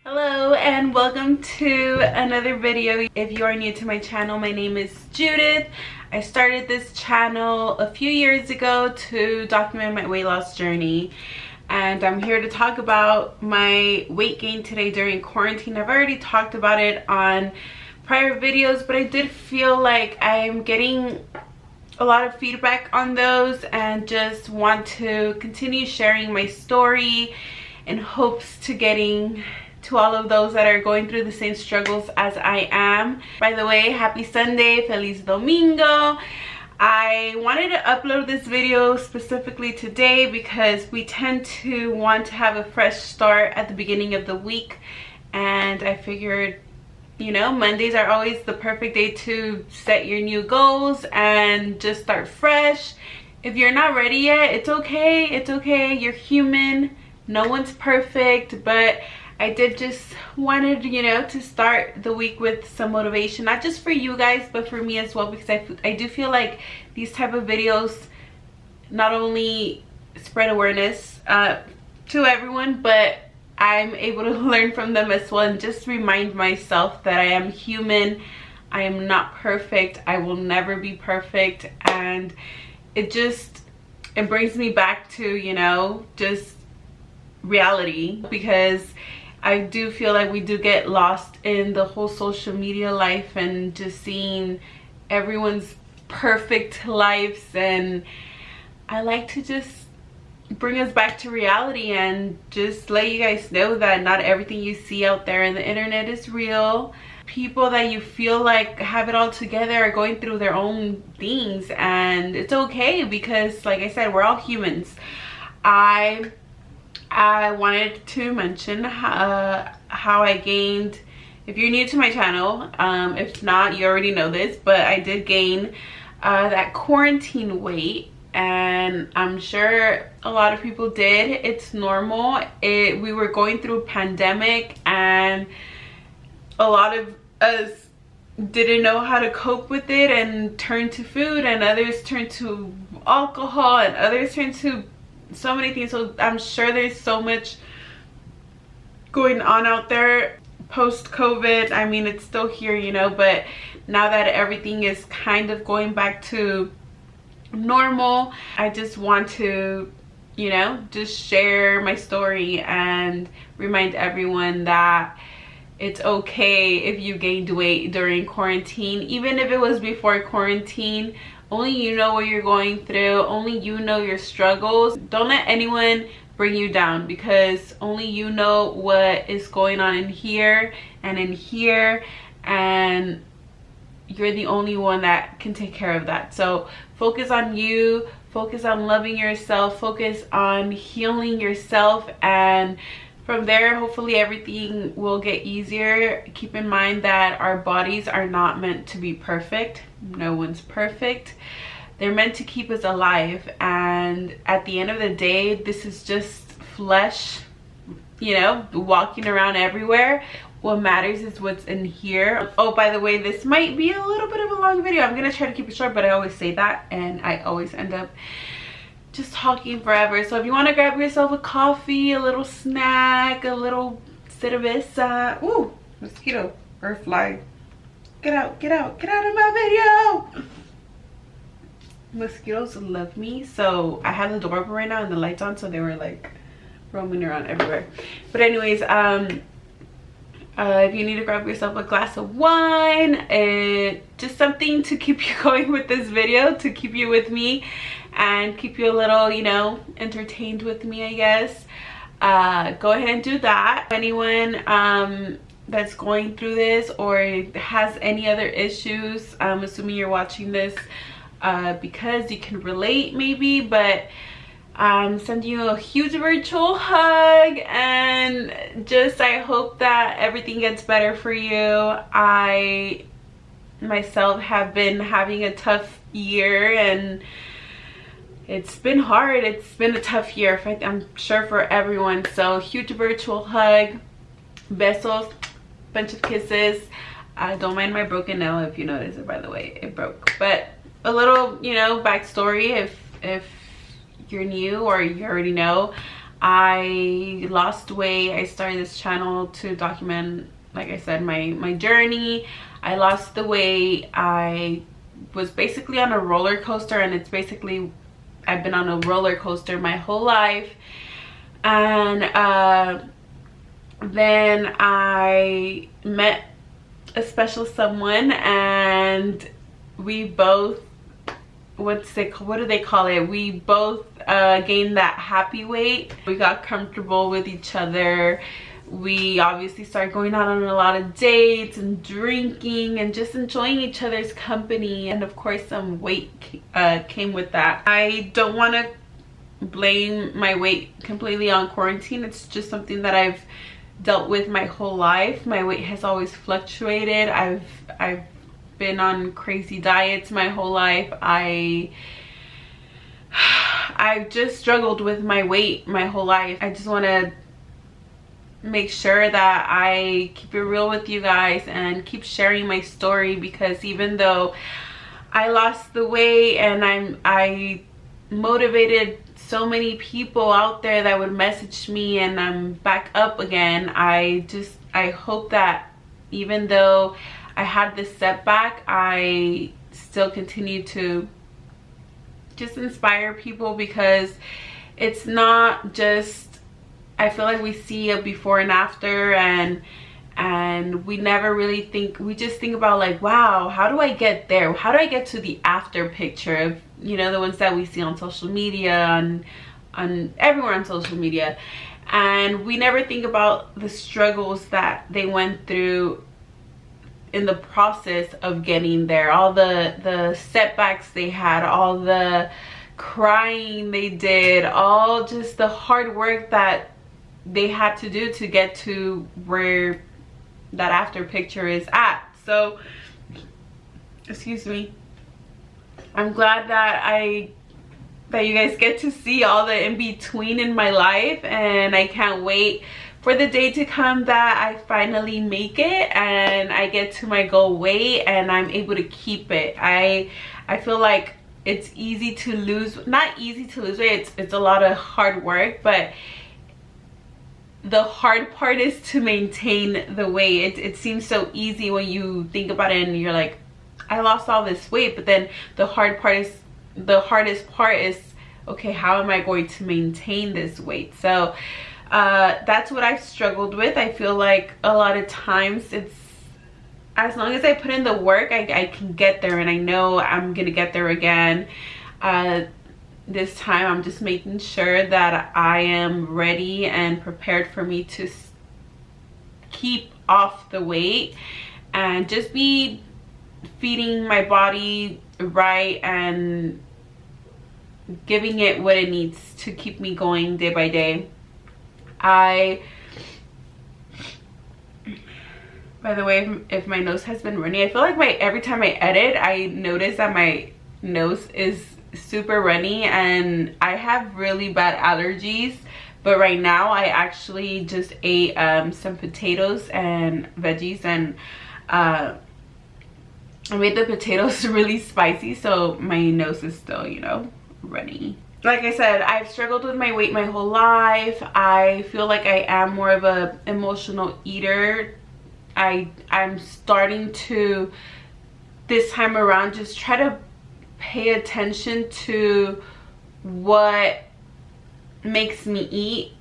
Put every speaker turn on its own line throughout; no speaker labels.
Hello and welcome to another video. If you are new to my channel, my name is Judith. I started this channel a few years ago to document my weight loss journey, and I'm here to talk about my weight gain today during quarantine. I've already talked about it on prior videos, but I did feel like I'm getting a lot of feedback on those and just want to continue sharing my story in hopes to getting to all of those that are going through the same struggles as I am. By the way, happy Sunday, Feliz Domingo. I wanted to upload this video specifically today because we tend to want to have a fresh start at the beginning of the week, and I figured, you know, Mondays are always the perfect day to set your new goals and just start fresh. If you're not ready yet, it's okay. It's okay. You're human. No one's perfect, but I did just wanted, you know, to start the week with some motivation, not just for you guys, but for me as well, because I do feel like these type of videos not only spread awareness to everyone, but I'm able to learn from them as well and just remind myself that I am human. I am not perfect. I will never be perfect. And it brings me back to, you know, just reality, because I do feel like we do get lost in the whole social media life and just seeing everyone's perfect lives, and I like to just bring us back to reality and just let you guys know that not everything you see out there in the internet is real. People that you feel like have it all together are going through their own things, and it's okay, because like I said, we're all humans. I wanted to mention how I gained. If you're new to my channel, if not, you already know this, but I did gain that quarantine weight, and I'm sure a lot of people did. It's normal. We were going through a pandemic, and a lot of us didn't know how to cope with it and turned to food, and others turned to alcohol, and others turned to so many things. So I'm sure there's so much going on out there post COVID. I mean, it's still here, you know, but now that everything is kind of going back to normal, I just want to, you know, just share my story and remind everyone that it's okay if you gained weight during quarantine, even if it was before quarantine. Only you know what you're going through. Only you know your struggles. Don't let anyone bring you down, because only you know what is going on in here and in here, and you're the only one that can take care of that. So focus on you, focus on loving yourself, focus on healing yourself, and from there, hopefully everything will get easier. Keep in mind that our bodies are not meant to be perfect. No one's perfect. They're meant to keep us alive. And at the end of the day, this is just flesh, you know, walking around everywhere. What matters is what's in here. Oh, by the way, this might be a little bit of a long video. I'm going to try to keep it short, but I always say that, and I always end up just talking forever. So if you want to grab yourself a coffee, a little snack, a little cerveza. Ooh, mosquito or fly. Get out, get out, get out of my video. Mosquitoes love me. So I have the door open right now and the lights on, so they were like roaming around everywhere. But anyways, if you need to grab yourself a glass of wine, just something to keep you going with this video, to keep you with me and keep you a little, you know, entertained with me, I guess. Go ahead and do that. Anyone that's going through this or has any other issues, I'm assuming you're watching this because you can relate maybe, but send you a huge virtual hug, and just I hope that everything gets better for you. I myself have been having a tough year, and it's been hard. It's been a tough year, I'm sure, for everyone. So huge virtual hug, besos, bunch of kisses. Don't mind my broken nail if you notice it, by the way. It broke. But a little, you know, backstory if you're new or you already know. I lost weight. I started this channel to document, like I said, my journey. I lost the weight. I was basically on a roller coaster, and it's basically, I've been on a roller coaster my whole life. And then I met a special someone, and we both, what do they call it, we both gained that happy weight. We got comfortable with each other. We obviously started going out on a lot of dates and drinking and just enjoying each other's company, and of course some weight came with that. I don't want to blame my weight completely on quarantine. It's just something that I've dealt with my whole life. My weight has always fluctuated. I've been on crazy diets my whole life. I've just struggled with my weight my whole life. I just want to make sure that I keep it real with you guys and keep sharing my story, because even though I lost the weight and I motivated so many people out there that would message me and I'm back up again, I hope that even though I had this setback, I still continue to just inspire people, because it's not just, I feel like we see a before and after, and we never really think, we just think about like, wow, how do I get there? How do I get to the after picture of, you know, the ones that we see on social media, on everywhere on social media, and we never think about the struggles that they went through in the process of getting there, all the setbacks they had, all the crying they did, all just the hard work that they had to do to get to where that after picture is at. So, excuse me, I'm glad that you guys get to see all the in-between in my life, and I can't wait for the day to come that I finally make it and I get to my goal weight and I'm able to keep it. I feel like it's easy to lose, not easy to lose weight, it's a lot of hard work, but the hard part is to maintain the weight. It seems so easy when you think about it and you're like, I lost all this weight, but then the hardest part is, okay, how am I going to maintain this weight? So that's what I've struggled with. I feel like a lot of times it's, as long as I put in the work, I can get there, and I know I'm gonna get there again. This time I'm just making sure that I am ready and prepared for me to keep off the weight and just be feeding my body right and giving it what it needs to keep me going day by day. By the way, if my nose has been runny, I feel like every time I edit, I notice that my nose is super runny, and I have really bad allergies. But right now I actually just ate some potatoes and veggies, and I made the potatoes really spicy, so my nose is still, you know, runny. Like I said, I've struggled with my weight my whole life. I feel like I am more of a emotional eater. I'm starting to, this time around, just try to pay attention to what makes me eat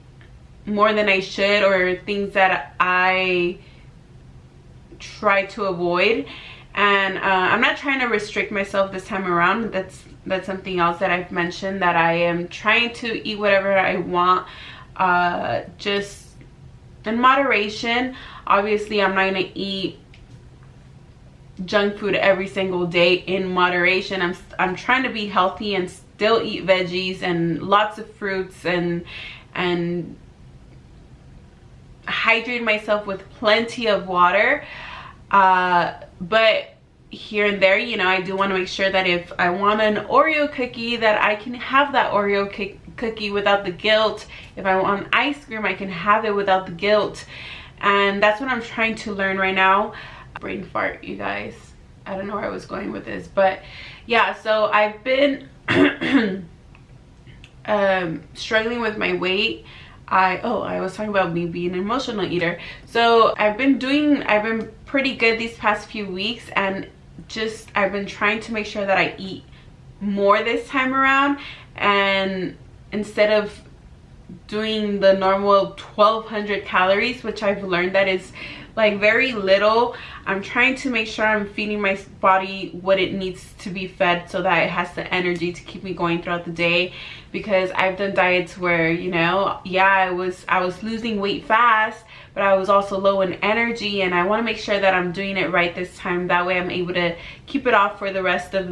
more than I should, or things that I try to avoid. And I'm not trying to restrict myself this time around. That's something else that I've mentioned, that I am trying to eat whatever I want, just in moderation. Obviously, I'm not gonna eat junk food every single day in moderation. I'm trying to be healthy and still eat veggies and lots of fruits and hydrate myself with plenty of water. But here and there, you know, I do want to make sure that if I want an Oreo cookie, that I can have that Oreo cookie without the guilt. If I want ice cream, I can have it without the guilt. And that's what I'm trying to learn right now. Brain fart, you guys. I don't know where I was going with this, but yeah, so I've been struggling with my weight. I was talking about me being an emotional eater. So I've been pretty good these past few weeks, and I've been trying to make sure that I eat more this time around, and instead of doing the normal 1200 calories, which I've learned that is like very little, I'm trying to make sure I'm feeding my body what it needs to be fed so that it has the energy to keep me going throughout the day. Because I've done diets where, you know, yeah, I was losing weight fast, but I was also low in energy, and I want to make sure that I'm doing it right this time. That way I'm able to keep it off for the rest of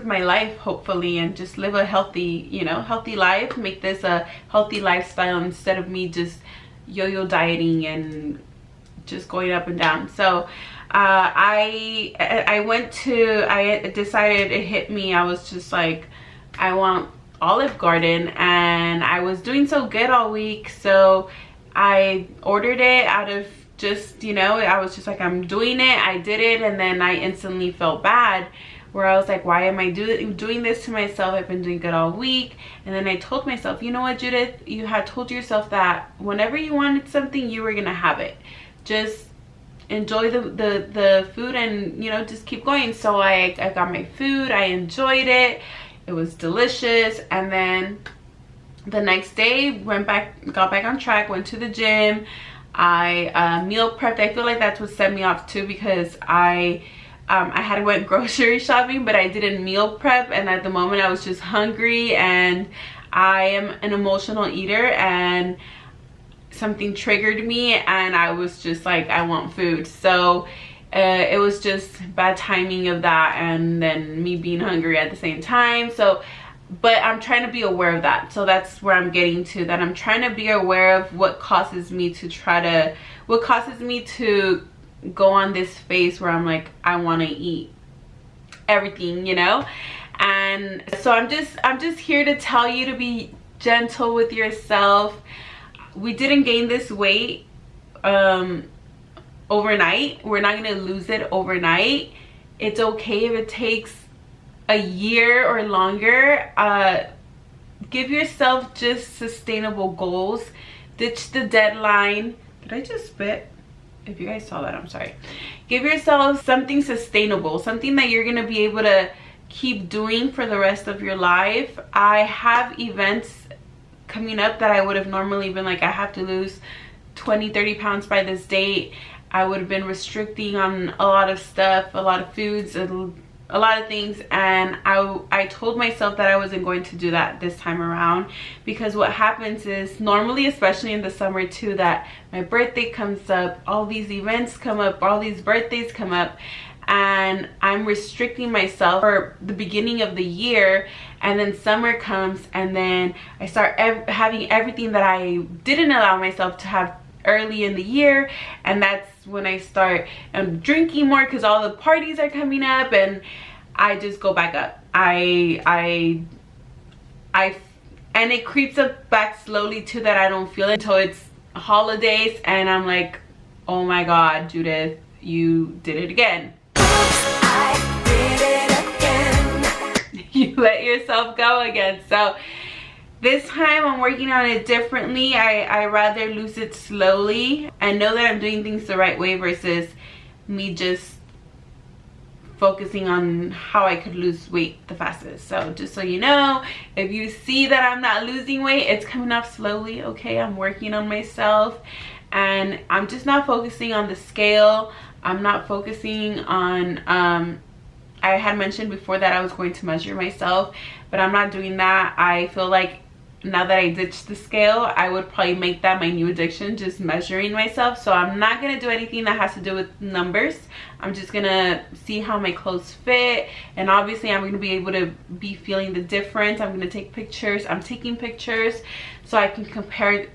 my life, hopefully, and just live a healthy, you know, healthy life. Make this a healthy lifestyle instead of me just yo-yo dieting and just going up and down. So I decided, it hit me, I was just like, I want Olive Garden, and I was doing so good all week, so I ordered it out of just, you know, I was just like, I'm doing it, I did it, and then I instantly felt bad, where I was like, why am I doing this to myself? I've been doing good all week. And then I told myself, you know what, Judith, you had told yourself that whenever you wanted something, you were gonna have it. Just enjoy the food, and, you know, just keep going. So I got my food, I enjoyed it, it was delicious. And then the next day got back on track, went to the gym, I meal prepped. I feel like that's what set me off too, because I had went grocery shopping, but I didn't meal prep, and at the moment I was just hungry, and I am an emotional eater, and something triggered me, and I was just like, I want food. So it was just bad timing of that, and then me being hungry at the same time. So, but I'm trying to be aware of that. So that's where I'm getting to, that I'm trying to be aware of what causes me to go on this phase where I'm like, I want to eat everything, you know. And so I'm just here to tell you to be gentle with yourself. We didn't gain this weight overnight. We're not gonna lose it overnight. It's okay if it takes a year or longer. Give yourself just sustainable goals. Ditch the deadline. Did I just spit? If you guys saw that, I'm sorry. Give yourself something sustainable, something that you're gonna be able to keep doing for the rest of your life. I have events coming up that I would have normally been like, I have to lose 20-30 pounds by this date. I would have been restricting on a lot of stuff, a lot of foods, a lot of things, and I told myself that I wasn't going to do that this time around, because what happens is, normally, especially in the summer too, that my birthday comes up, all these events come up, all these birthdays come up, and I'm restricting myself for the beginning of the year, and then summer comes, and then I start having everything that I didn't allow myself to have early in the year, and that's when I start drinking more because all the parties are coming up, and I just go back up. And it creeps up back slowly too, that I don't feel it until it's holidays, and I'm like, oh my god, Judith, you did it again. I did it again. You let yourself go again. So this time I'm working on it differently. I rather lose it slowly and know that I'm doing things the right way, versus me just focusing on how I could lose weight the fastest. So just so you know, if you see that I'm not losing weight, it's coming off slowly, okay? I'm working on myself, and I'm just not focusing on the scale. I'm not focusing on I had mentioned before that I was going to measure myself, but I'm not doing that. I feel like now that I ditched the scale, I would probably make that my new addiction, just measuring myself. So I'm not gonna do anything that has to do with numbers. I'm just gonna see how my clothes fit, and obviously I'm gonna be able to be feeling the difference. I'm gonna take pictures. I'm taking pictures so I can compare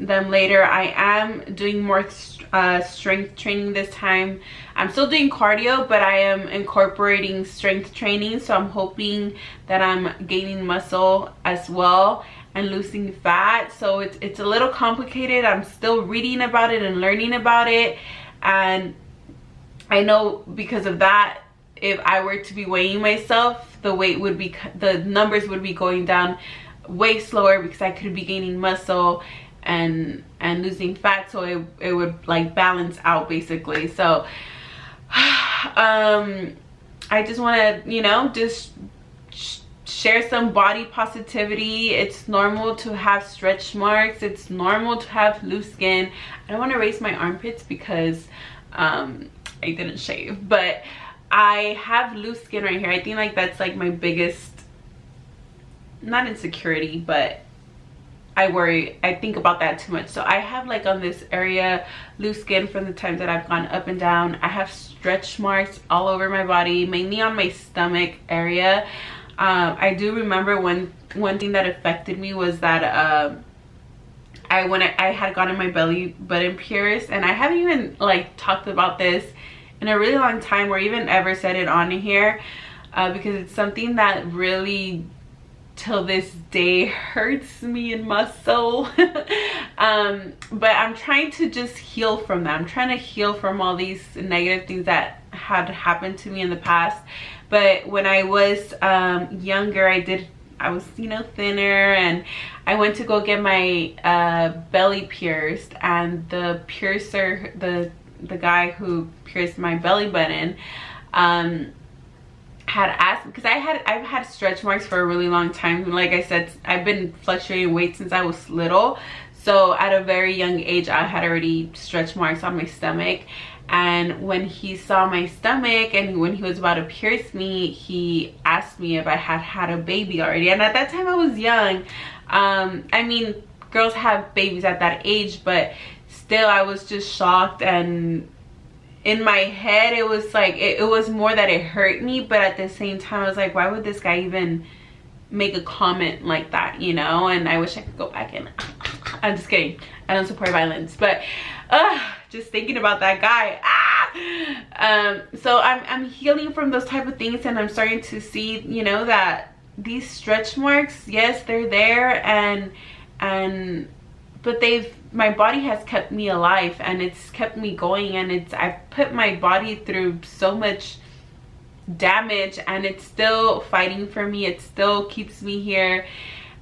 them later. I am doing more strength training this time. I'm still doing cardio, but I am incorporating strength training, so I'm hoping that I'm gaining muscle as well and losing fat. So it's a little complicated. I'm still reading about it and learning about it, and I know because of that, if I were to be weighing myself, the numbers would be going down way slower because I could be gaining muscle and losing fat, so it would like balance out basically. So I just want to, you know, just share some body positivity. It's normal to have stretch marks. It's normal to have loose skin. I don't want to raise my armpits because I didn't shave, but I have loose skin right here. I think like that's like my biggest, not insecurity, but I think about that too much. So I have like on this area loose skin from the times that I've gone up and down. I have stretch marks all over my body, mainly on my stomach area. I do remember one thing that affected me was that I had gotten my belly button pierced, and I haven't even like talked about this in a really long time or even ever said it on here, because it's something that really till this day hurts me in my soul. But I'm trying to just heal from that. I'm trying to heal from all these negative things that had happened to me in the past. But when I was younger, I was, you know, thinner, and I went to go get my belly pierced, and the piercer, the guy who pierced my belly button, had asked, because I've had stretch marks for a really long time. Like I said, I've been fluctuating weight since I was little, so at a very young age I had already stretch marks on my stomach. And when he saw my stomach and when he was about to pierce me, he asked me if I had had a baby already. And at that time I was young. I mean, girls have babies at that age, but still I was just shocked. And in my head it was like, it was more that it hurt me, but at the same time I was like, why would this guy even make a comment like that, you know? And I wish I could go back and I'm just kidding, I don't support violence, but just thinking about that guy, so I'm healing from those type of things, and I'm starting to see, you know, that these stretch marks, yes, they're there, but my body has kept me alive, and it's kept me going, and I've put my body through so much damage, and it's still fighting for me. It still keeps me here,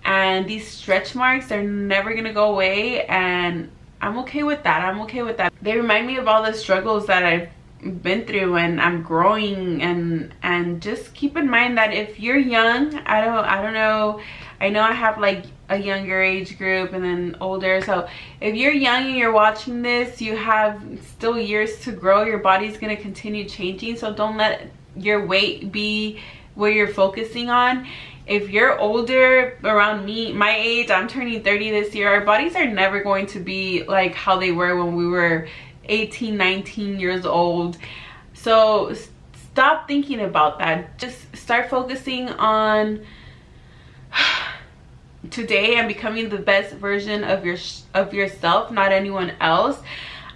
and these stretch marks, they're never gonna go away, and I'm okay with that. I'm okay with that. They remind me of all the struggles that I've been through, and I'm growing, and just keep in mind that if you're young, I don't know, I know I have like a younger age group and then older, so if you're young and you're watching this, you have still years to grow. Your body's going to continue changing, so don't let your weight be where you're focusing on. If you're older, around me, my age, I'm turning 30 this year, our bodies are never going to be like how they were when we were 18, 19 years old. So stop thinking about that. Just start focusing on today and becoming the best version of yourself, not anyone else.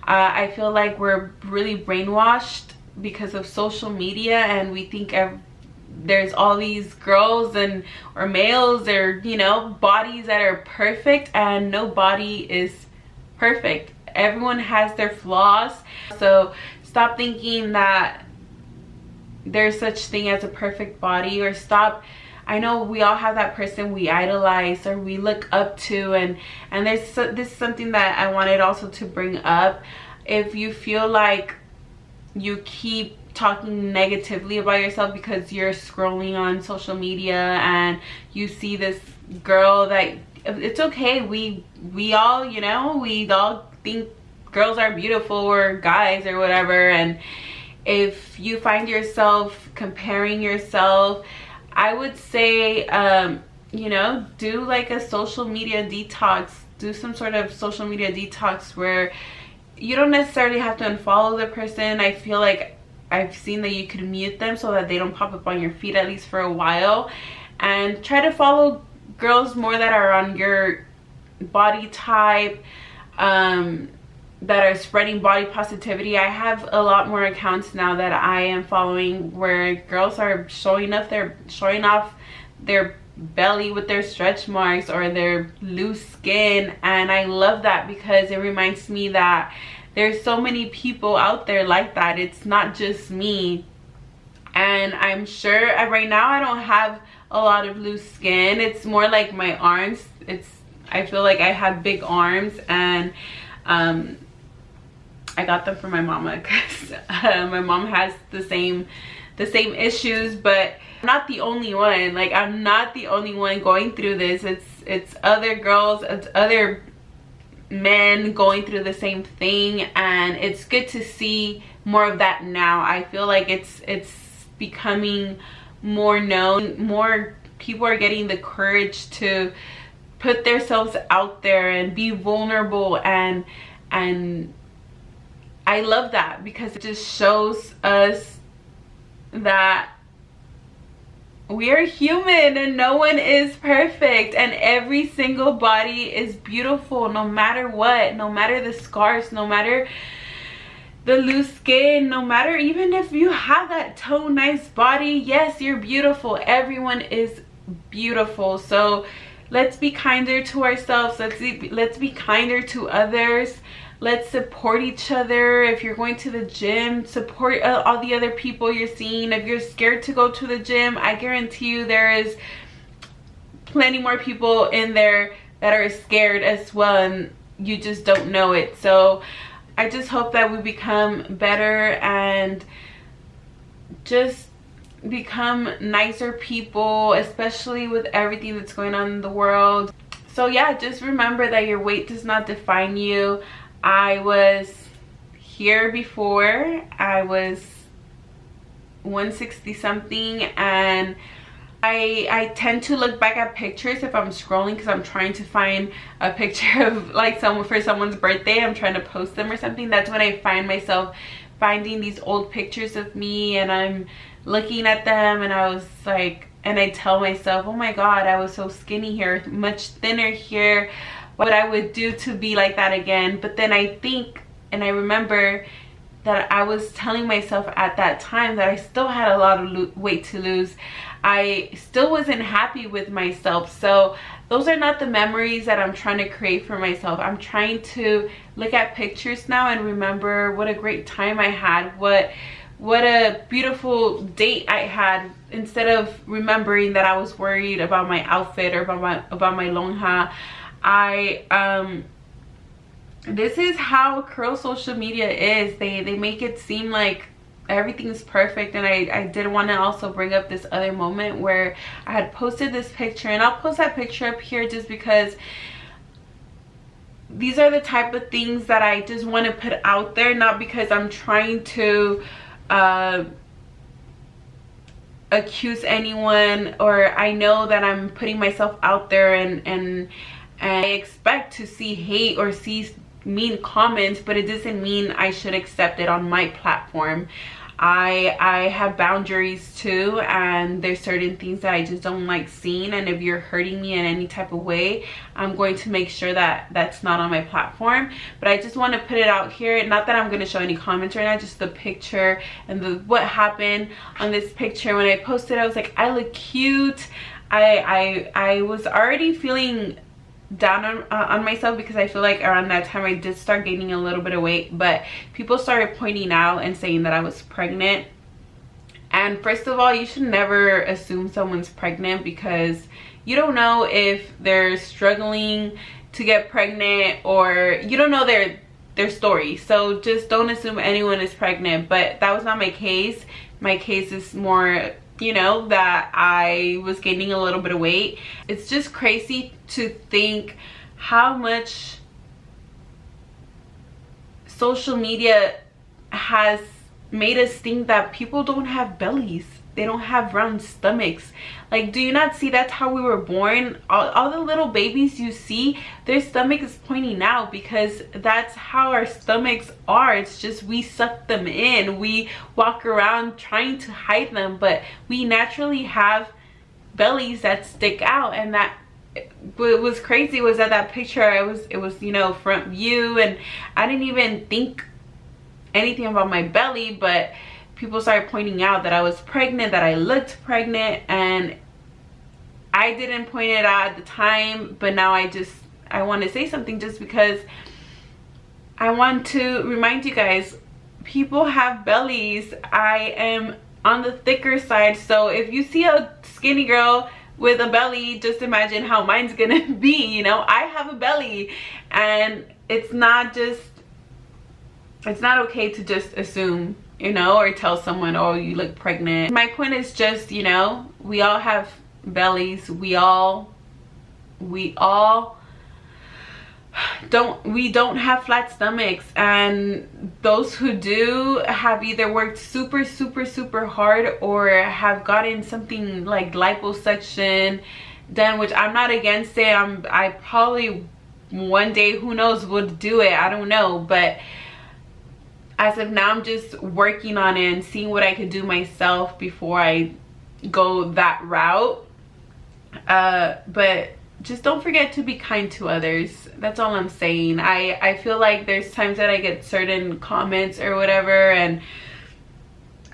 I feel like we're really brainwashed because of social media, and we think there's all these girls or males, or, you know, bodies that are perfect, and no body is perfect. Everyone has their flaws. So stop thinking that there's such thing as a perfect body, or stop. I know we all have that person we idolize or we look up to, and this is something that I wanted also to bring up. If you feel like you keep talking negatively about yourself because you're scrolling on social media and you see this girl, that it's okay. We all, you know, we all think girls are beautiful, or guys, or whatever. And if you find yourself comparing yourself, I would say, you know, do like a social media detox. Do some sort of social media detox where you don't necessarily have to unfollow the person. I feel like I've seen that you could mute them so that they don't pop up on your feed, at least for a while. And try to follow girls more that are on your body type, that are spreading body positivity. I have a lot more accounts now that I am following where girls are showing off their belly with their stretch marks or their loose skin, and I love that because it reminds me that there's so many people out there like that. It's not just me. And I'm sure right now I don't have a lot of loose skin. It's more like my arms. I feel like I have big arms, and I got them from my mama because my mom has the same issues, but I'm not the only one. Like, I'm not the only one going through this. It's other girls, it's other men going through the same thing, and it's good to see more of that now. I feel like it's becoming more known. More people are getting the courage to put themselves out there and be vulnerable, and I love that because it just shows us that we are human and no one is perfect, and every single body is beautiful, no matter what, no matter the scars, no matter the loose skin, no matter even if you have that tone nice body. Yes, you're beautiful. Everyone is beautiful. So let's be kinder to ourselves. Let's be kinder to others. Let's support each other. If you're going to the gym, support all the other people you're seeing. If you're scared to go to the gym, I guarantee you there is plenty more people in there that are scared as well, and you just don't know it. So I just hope that we become better and just become nicer people, especially with everything that's going on in the world. So yeah, just remember that your weight does not define you. I was here before. I was 160 something, and I tend to look back at pictures if I'm scrolling because I'm trying to find a picture of like for someone's birthday. I'm trying to post them or something. That's when I find myself finding these old pictures of me, and I'm looking at them, and I was like, and I tell myself, oh my god, I was so skinny here, much thinner here. What I would do to be like that again. But then I think, and I remember that I was telling myself at that time that I still had a lot of weight to lose. I still wasn't happy with myself. So those are not the memories that I'm trying to create for myself. I'm trying to look at pictures now and remember what a great time I had, what a beautiful date I had, instead of remembering that I was worried about my outfit or about my lonja. This is how curl social media is. They make it seem like everything's perfect, and I did want to also bring up this other moment where I had posted this picture, and I'll post that picture up here just because these are the type of things that I just want to put out there, not because I'm trying to accuse anyone, or I know that I'm putting myself out there, and I expect to see hate or see mean comments, but it doesn't mean I should accept it on my platform. I have boundaries too, and there's certain things that I just don't like seeing, and if you're hurting me in any type of way, I'm going to make sure that that's not on my platform. But I just want to put it out here, not that I'm going to show any comments right now, just the picture and what happened on this picture. When I posted, I was like, I look cute. I was already feeling down on myself because I feel like around that time I did start gaining a little bit of weight, but people started pointing out and saying that I was pregnant. And first of all, you should never assume someone's pregnant because you don't know if they're struggling to get pregnant, or you don't know their story. So just don't assume anyone is pregnant. But that was not my case. My case is more, you know, that I was gaining a little bit of weight. It's just crazy to think how much social media has made us think that people don't have bellies, they don't have round stomachs. Like, do you not see that's how we were born? All the little babies you see, their stomach is pointing out because that's how our stomachs are. It's just we suck them in. We walk around trying to hide them, but we naturally have bellies that stick out. And that what was crazy was that picture, it was you know, front view, and I didn't even think anything about my belly, but people started pointing out that I was pregnant, that I looked pregnant, and I didn't point it out at the time, but now I want to say something just because I want to remind you guys, people have bellies. I am on the thicker side, so if you see a skinny girl with a belly, just imagine how mine's gonna be, you know. I have a belly, and it's not okay to just assume, you know, or tell someone, oh, you look pregnant. My point is just, you know, we all have bellies. We don't have flat stomachs, and those who do have either worked super hard or have gotten something like liposuction done, which I'm not against it. I probably one day, who knows, would do it. I don't know, but as of now, I'm just working on it and seeing what I could do myself before I go that route. But just don't forget to be kind to others. That's all I'm saying. I feel like there's times that I get certain comments or whatever, and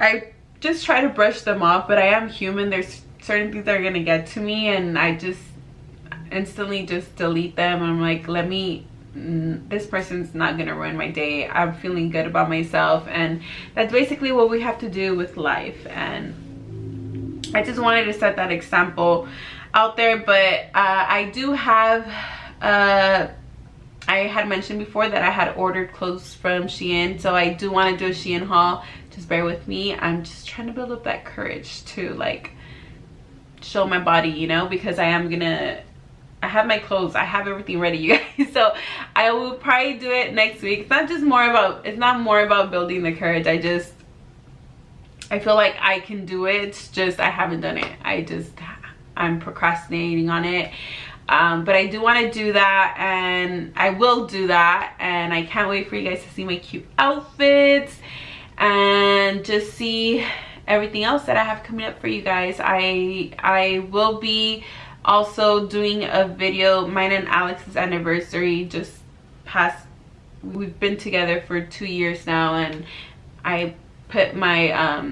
I just try to brush them off, but I am human. There's certain things that are gonna get to me, and I just instantly just delete them. I'm like, this person's not gonna ruin my day. I'm feeling good about myself, and that's basically what we have to do with life. And I just wanted to set that example out there. But I do have I had mentioned before that I had ordered clothes from Shein, so I do want to do a Shein haul. Just bear with me. I'm just trying to build up that courage to like show my body, you know, because I have my clothes, I have everything ready, you guys. So I will probably do it next week. It's not more about building the courage. I feel like I can do it. It's just I haven't done it. I'm procrastinating on it. But I do want to do that, and I will do that, and I can't wait for you guys to see my cute outfits and just see everything else that I have coming up for you guys. I will be also doing a video. Mine and Alex's anniversary just passed. We've been together for 2 years now, and I put my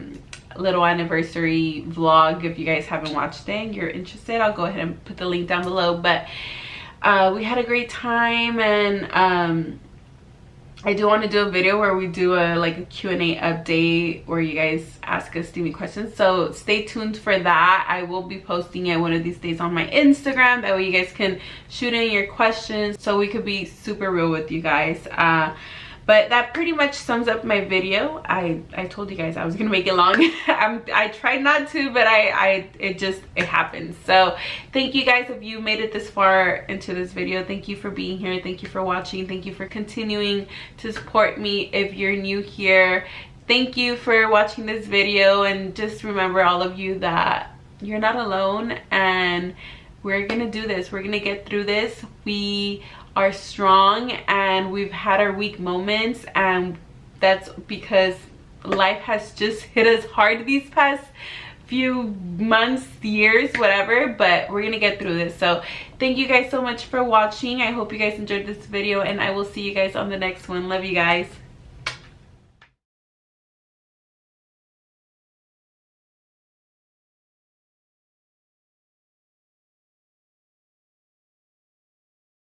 little anniversary vlog. If you guys haven't watched it and you're interested, I'll go ahead and put the link down below. But we had a great time, and I do want to do a video where we do a Q&A update where you guys ask us steamy questions, so stay tuned for that. I will be posting it one of these days on my Instagram. That way you guys can shoot in your questions so we could be super real with you guys. But that pretty much sums up my video. I told you guys I was gonna make it long. I tried not to, but it happened. So thank you guys if you made it this far into this video. Thank you for being here. Thank you for watching. Thank you for continuing to support me if you're new here. Thank you for watching this video, and just remember, all of you, that you're not alone, and we're gonna do this. We're gonna get through this. We are strong, and we've had our weak moments, and that's because life has just hit us hard these past few months, years, whatever, but we're gonna get through this. So thank you guys so much for watching. I hope you guys enjoyed this video, and I will see you guys on the next one. Love you guys.